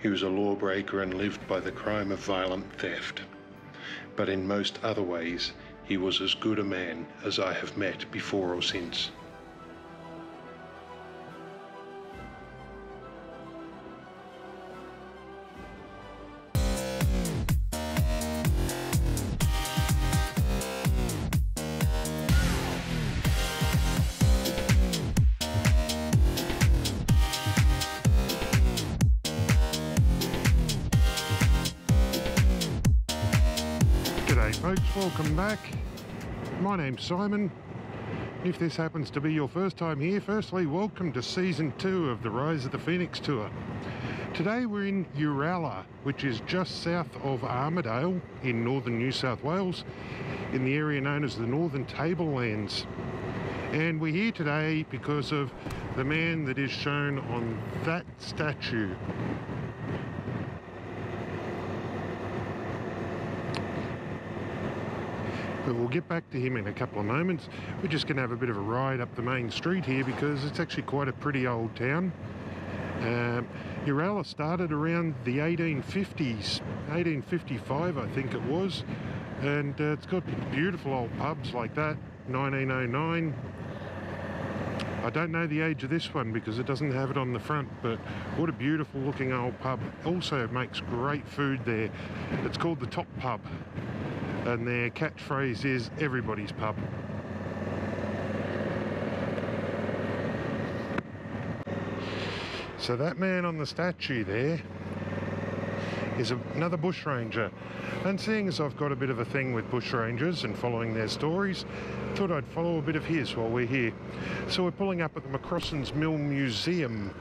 He was a lawbreaker and lived by the crime of violent theft. But in most other ways, he was as good a man as I have met before or since. G'day folks, welcome back. My name's Simon. If this happens to be your first time here, firstly welcome to Season 2 of the Rise of the Phoenix Tour. Today we're in Uralla, which is just south of Armidale in northern New South Wales, in the area known as the Northern Tablelands. And we're here today because of the man that is shown on that statue. But we'll get back to him in a couple of moments. We're just going to have a bit of a ride up the main street here because it's actually quite a pretty old town. Uralla started around the 1850s, 1855 I think it was, and it's got beautiful old pubs like that, 1909. I don't know the age of this one because it doesn't have it on the front, but what a beautiful looking old pub. Also makes great food there. It's called the Top Pub. And their catchphrase is everybody's pub. So that man on the statue there is another bushranger. And seeing as I've got a bit of a thing with bushrangers and following their stories, thought I'd follow a bit of his while we're here. So we're pulling up at the McCrossins Mill Museum.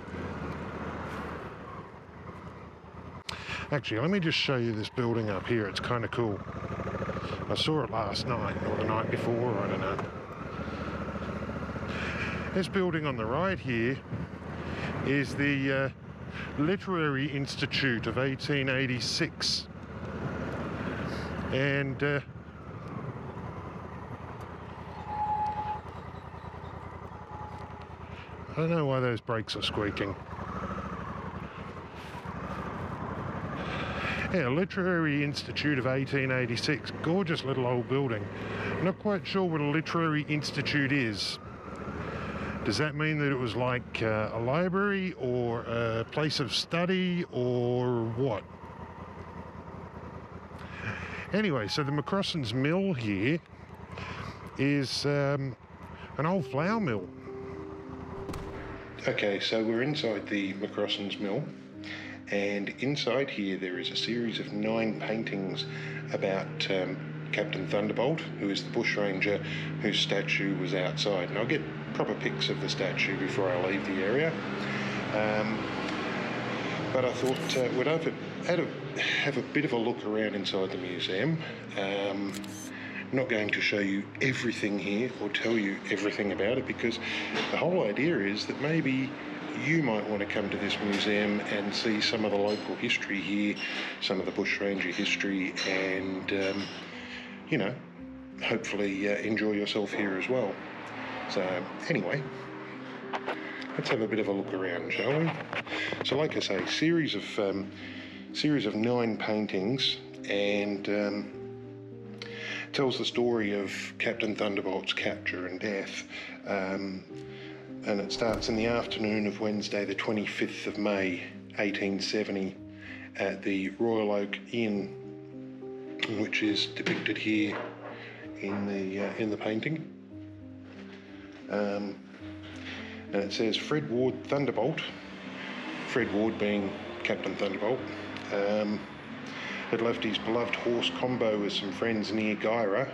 Actually, let me just show you this building up here. It's kind of cool. I saw it last night or the night before, I don't know. This building on the right here is the Literary Institute of 1886. And I don't know why those brakes are squeaking. Yeah, Literary Institute of 1886. Gorgeous little old building. Not quite sure what a literary institute is. Does that mean that it was like a library or a place of study or what? Anyway, so the McCrossins Mill here is an old flour mill. Okay, so we're inside the McCrossins Mill. And inside here there is a series of 9 paintings about Captain Thunderbolt, who is the bushranger whose statue was outside. And I'll get proper pics of the statue before I leave the area. But I thought we'd have a bit of a look around inside the museum. I'm not going to show you everything here or tell you everything about it, because the whole idea is that maybe you might want to come to this museum and see some of the local history here, some of the bushranger history, and you know, hopefully enjoy yourself here as well. So anyway, let's have a bit of a look around, shall we? So like I say, series of 9 paintings, and tells the story of Captain Thunderbolt's capture and death. And it starts in the afternoon of Wednesday, the 25th of May, 1870, at the Royal Oak Inn, which is depicted here in the painting. And it says Fred Ward Thunderbolt, Fred Ward being Captain Thunderbolt, had left his beloved horse Combo with some friends near Gyra,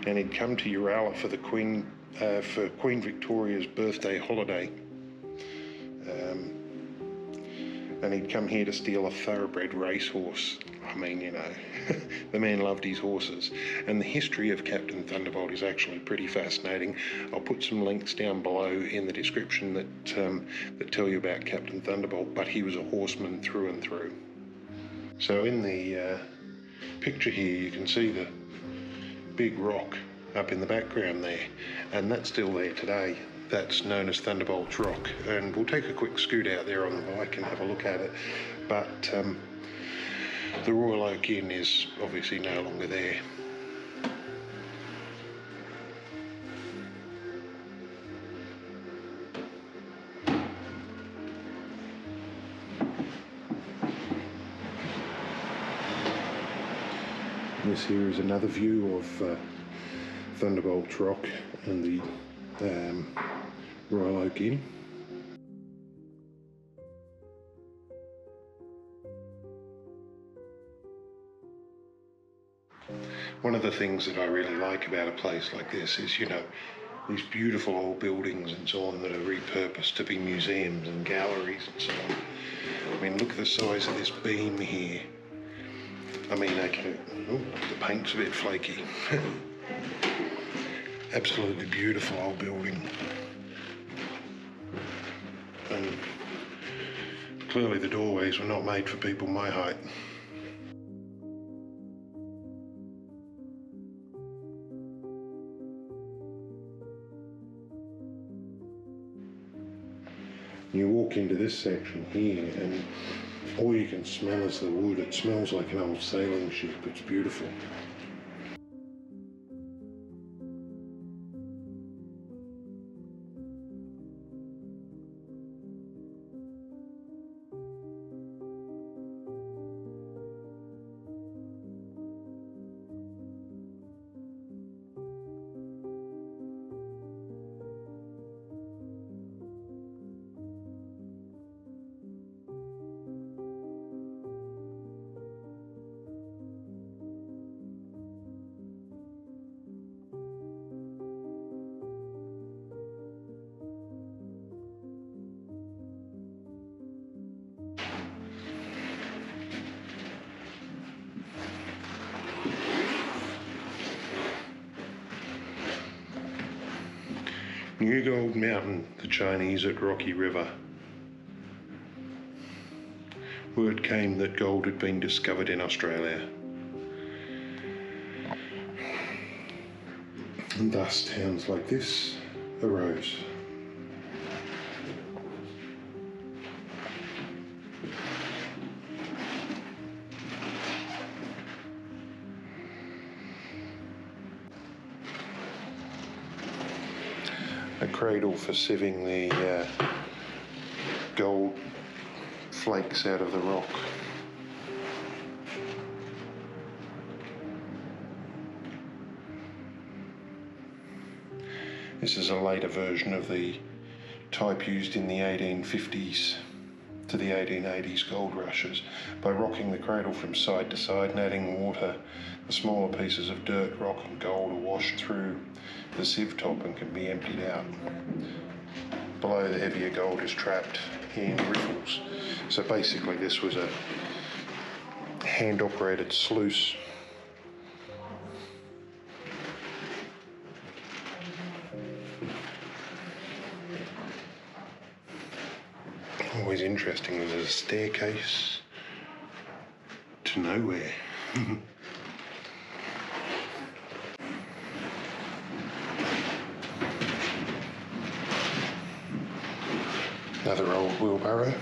and he'd come to Uralla for the Queen Victoria's birthday holiday. And he'd come here to steal a thoroughbred racehorse. I mean, you know, the man loved his horses. And the history of Captain Thunderbolt is actually pretty fascinating. I'll put some links down below in the description that tell you about Captain Thunderbolt, but he was a horseman through and through. So in the picture here, you can see the big rock up in the background there, and that's still there today. That's known as Thunderbolt's Rock, and we'll take a quick scoot out there on the bike and have a look at it. but the Royal Oak Inn is obviously no longer there. This here is another view of Thunderbolt's Rock and the Royal Oak Inn. One of the things that I really like about a place like this is, you know, these beautiful old buildings and so on that are repurposed to be museums and galleries and so on. I mean, look at the size of this beam here. I mean, okay, oh, the paint's a bit flaky. Absolutely beautiful old building. And clearly the doorways were not made for people my height. You walk into this section here and all you can smell is the wood. It smells like an old sailing ship. It's beautiful. New Gold Mountain, the Chinese at Rocky River. Word came that gold had been discovered in Australia. And thus towns like this arose. A cradle for sieving the gold flakes out of the rock. This is a later version of the type used in the 1850s to the 1880s gold rushes. By rocking the cradle from side to side and adding water, the smaller pieces of dirt, rock and gold are washed through the sieve top and can be emptied out. Below, the heavier gold is trapped in riffles. So basically this was a hand-operated sluice. Always interesting, there's a staircase to nowhere. Another old wheelbarrow.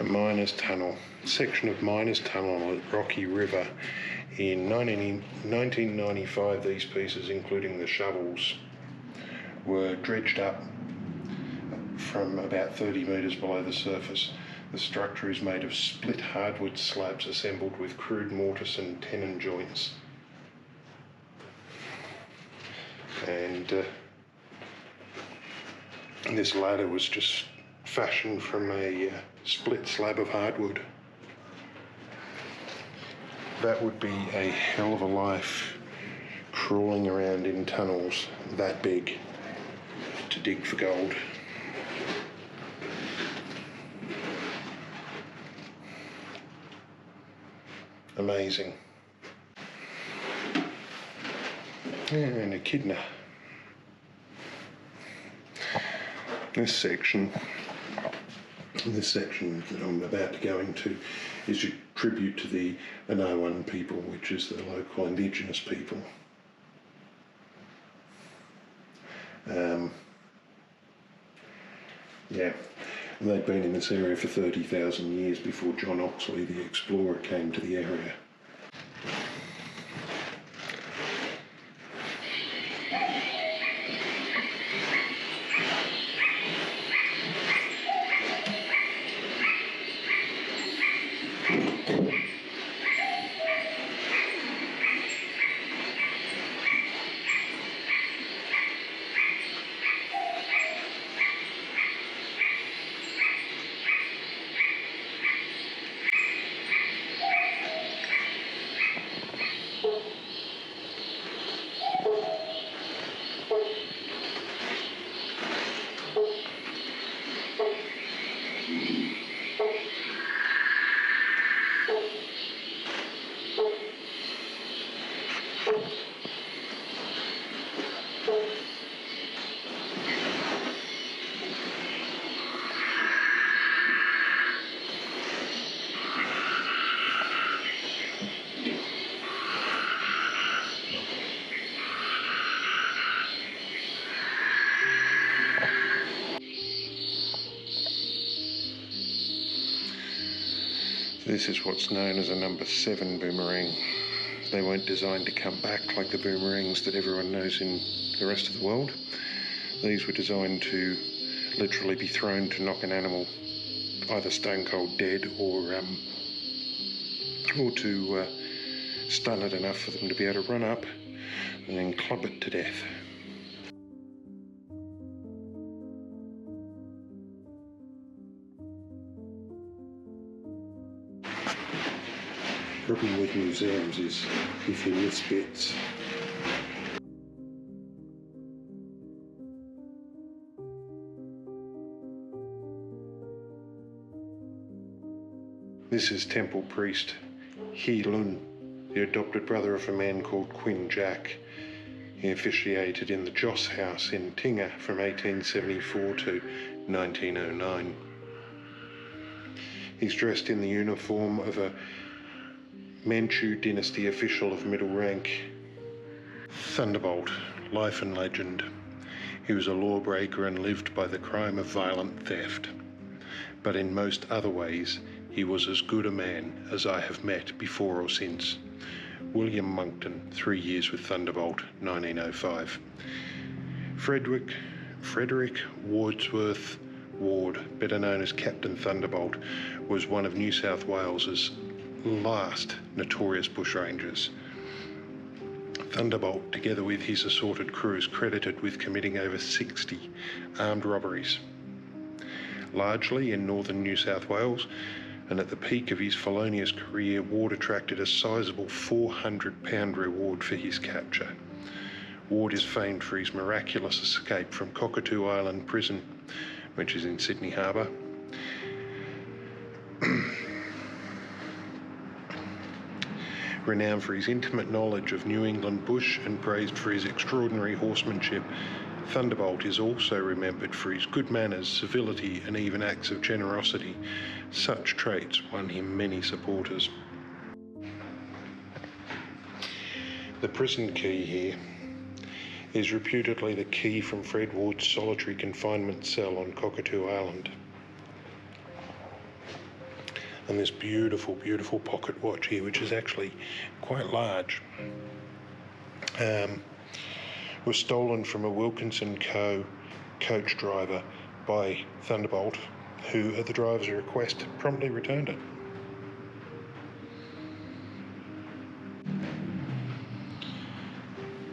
A miner's tunnel. Section of miner's tunnel at Rocky River. In 1995, these pieces, including the shovels, were dredged up from about 30 metres below the surface. The structure is made of split hardwood slabs assembled with crude mortise and tenon joints. And this ladder was just fashioned from a split slab of hardwood. That would be a hell of a life, crawling around in tunnels that big to dig for gold. Amazing. And echidna. This section that I'm about to go into is your tribute to the Anawan people, which is the local indigenous people. Yeah, and they'd been in this area for 30,000 years before John Oxley, the explorer, came to the area. This is what's known as a number 7 boomerang. They weren't designed to come back like the boomerangs that everyone knows in the rest of the world. These were designed to literally be thrown to knock an animal either stone cold dead or to stun it enough for them to be able to run up and then club it to death. The problem with museums is if you miss bits. This is temple priest He Lun, the adopted brother of a man called Quinn Jack. He officiated in the Joss House in Tinga from 1874 to 1909. He's dressed in the uniform of a Manchu dynasty official of middle rank. Thunderbolt, life and legend. He was a lawbreaker and lived by the crime of violent theft. But in most other ways, he was as good a man as I have met before or since. William Monckton, 3 years with Thunderbolt, 1905. Frederick Wardsworth Ward, better known as Captain Thunderbolt, was one of New South Wales's last notorious bushrangers. Thunderbolt, together with his assorted crew, is credited with committing over 60 armed robberies, largely in northern New South Wales, and at the peak of his felonious career, Ward attracted a sizable £400 reward for his capture. Ward is famed for his miraculous escape from Cockatoo Island Prison, which is in Sydney Harbour, renowned for his intimate knowledge of New England bush and praised for his extraordinary horsemanship. Thunderbolt is also remembered for his good manners, civility, and even acts of generosity. Such traits won him many supporters. The prison key here is reputedly the key from Fred Ward's solitary confinement cell on Cockatoo Island. And this beautiful, beautiful pocket watch here, which is actually quite large, was stolen from a Wilkinson Co. coach driver by Thunderbolt, who, at the driver's request, promptly returned it.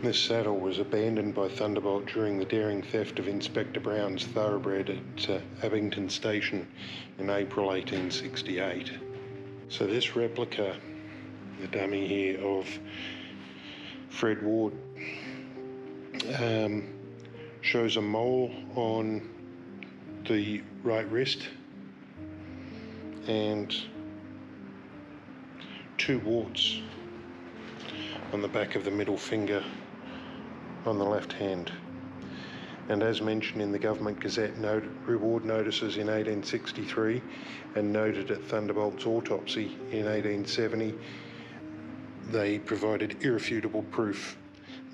This saddle was abandoned by Thunderbolt during the daring theft of Inspector Brown's thoroughbred at Abington Station in April 1868. So this replica, the dummy here of Fred Ward, shows a mole on the right wrist and 2 warts on the back of the middle finger on the left hand. and as mentioned in the Government Gazette reward notices in 1863 and noted at Thunderbolt's autopsy in 1870, they provided irrefutable proof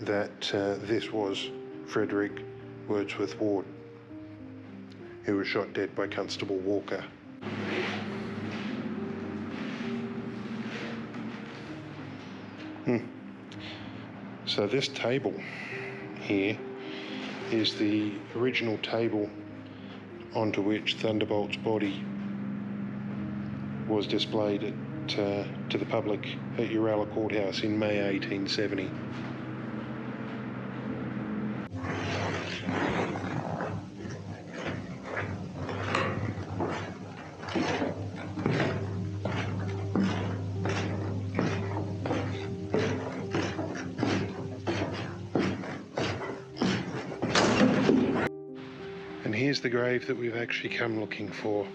that this was Frederick Wordsworth Ward, who was shot dead by Constable Walker. So this table here is the original table onto which Thunderbolt's body was displayed to the public at Uralla Courthouse in May 1870. And here's the grave that we've actually come looking for.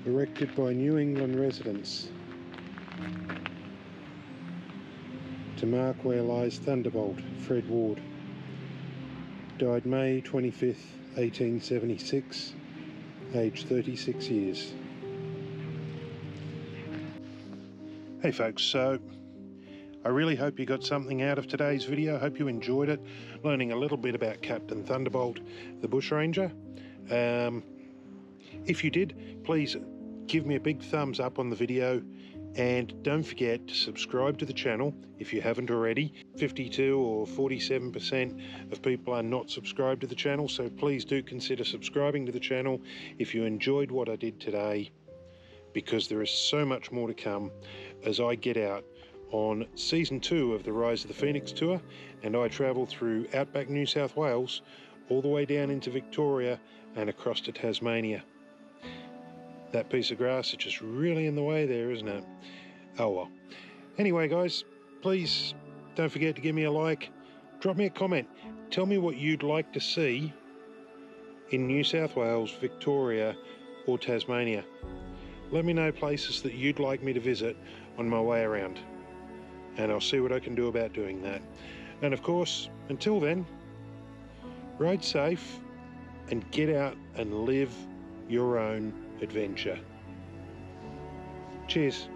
Erected by New England residents to mark where lies Thunderbolt, Fred Ward. Died May 25th, 1876, aged 36 years. Hey folks, so I really hope you got something out of today's video. I hope you enjoyed it, learning a little bit about Captain Thunderbolt, the Bushranger. If you did, please give me a big thumbs up on the video, and don't forget to subscribe to the channel if you haven't already. 52 or 47% of people are not subscribed to the channel, so please do consider subscribing to the channel if you enjoyed what I did today, because there is so much more to come as I get out on season 2 of the Rise of the Phoenix tour, and I travel through outback New South Wales all the way down into Victoria and across to Tasmania. That piece of grass is just really in the way there, isn't it? Oh well. Anyway guys, please don't forget to give me a like, drop me a comment, tell me what you'd like to see in New South Wales, Victoria or Tasmania. Let me know places that you'd like me to visit on my way around, and I'll see what I can do about doing that. And of course, until then, ride safe and get out and live your own adventure. Cheers.